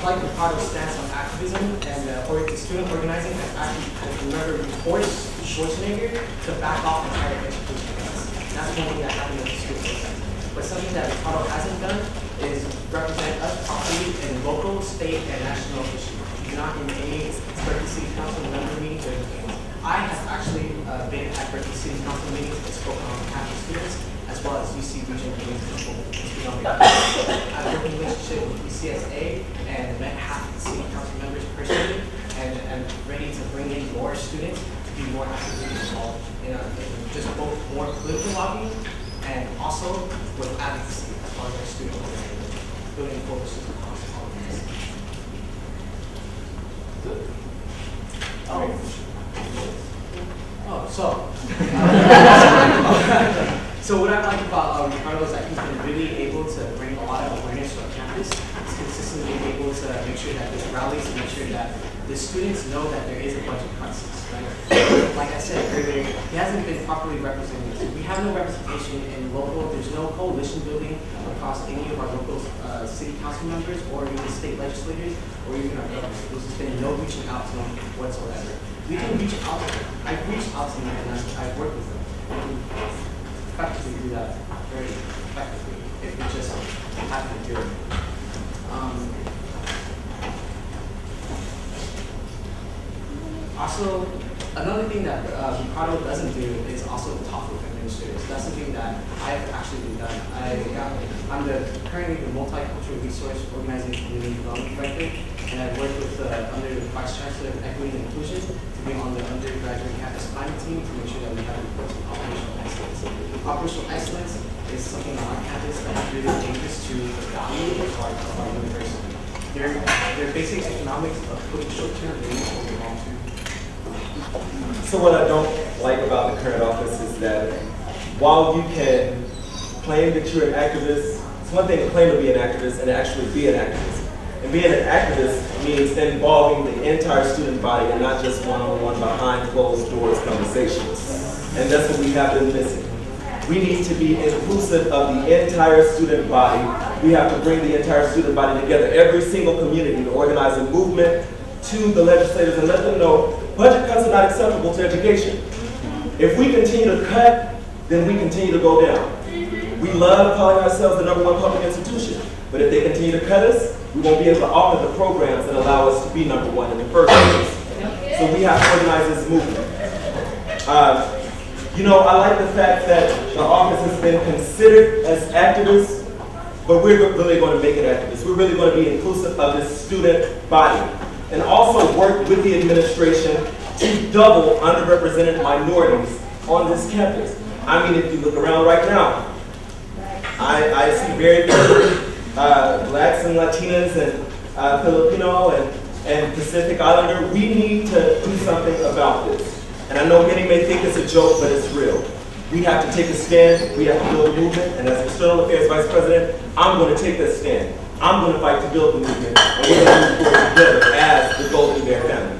like Ricardo's stance on activism and student organizing has remember forced Schwarzenegger to back off entire education cuts. That's one thing that happened with the school system. But something that Ricardo hasn't done is represent us properly in local, state, and national issues. Not in any Berkeley City Council member meetings or anything. I have actually been at Berkeley City Council meetings and spoken on behalf of students, as well as UC regional meetings and spoken on behalf of students. I've worked in relationship with UCSA and met half of the city council members personally, and I'm ready to bring in more students to be more actively involved in just both more political lobbying and also with advocacy as far as our student organizing, building coalitions across all of this. So what I like about Ricardo is that he's been really able to bring a lot of awareness to our campus. He's consistently able to make sure that there's rallies and make sure that the students know that there is a budget crisis. Right? Like I said earlier, he hasn't been properly represented. We have no representation in local. There's no coalition building across any of our local city council members or even state legislators or even our government. There's just been no reaching out to them whatsoever. We can reach out to them. I've reached out to them and I've worked with them. We effectively do that very effectively if we just have to do it. Also, another thing that Ricardo doesn't do is also talk with administrators. That's something that I've actually done. I'm currently the Multicultural Resource Organizing Community Development Director, and I work with under the Vice Chancellor of Equity and Inclusion to be on the undergraduate campus planning team to make sure that we have reports on operational excellence. Operational excellence is something on our campus that is really dangerous to the value of our university. They're basic economics of putting short-term gains over long-term. So what I don't like about the current office is that while you can claim that you're an activist, it's one thing to claim to be an activist and actually be an activist. And being an activist means involving the entire student body and not just one-on-one behind closed doors conversations. And that's what we have been missing. We need to be inclusive of the entire student body. We have to bring the entire student body together, every single community, to organize a movement to the legislators and let them know budget cuts are not acceptable to education. If we continue to cut, then we continue to go down. We love calling ourselves the #1 public institution, but if they continue to cut us, we won't be able to offer the programs that allow us to be #1 in the first place. So we have to organize this movement. You know, I like the fact that the office has been considered as activists, but we're really going to make it activists. We're really going to be inclusive of this student body and also work with the administration to double underrepresented minorities on this campus. I mean, if you look around right now, I see very few blacks and Latinas and Filipino and Pacific Islander. We need to do something about this. And I know many may think it's a joke, but it's real. We have to take a stand, we have to build a movement, and as External Affairs Vice President, I'm going to take that stand. I'm going to fight to build the movement, and we're going to move forward together as the Golden Bear family.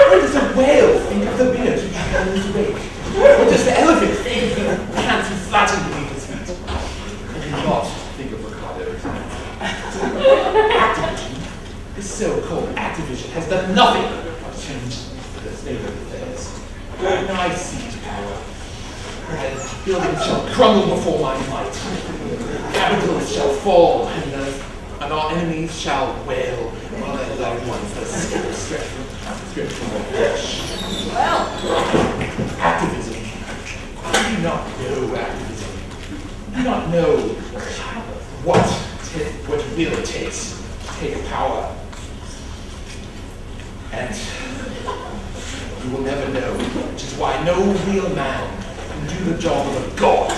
What does a whale think of the bears who travel on his way? What does the elephant think of the hands who flatten beneath his feet? I do not think of Ricardo. Activism, this so-called activism, has done nothing but change the state of affairs. When I seize power, buildings shall crumble before my might. Capitals shall fall, and our enemies shall wail, while their loved ones are stripped from their flesh. Well, activism. I do not know activism. I do not know what it really takes to take power. And you will never know, which is why no real man can do the job of a god.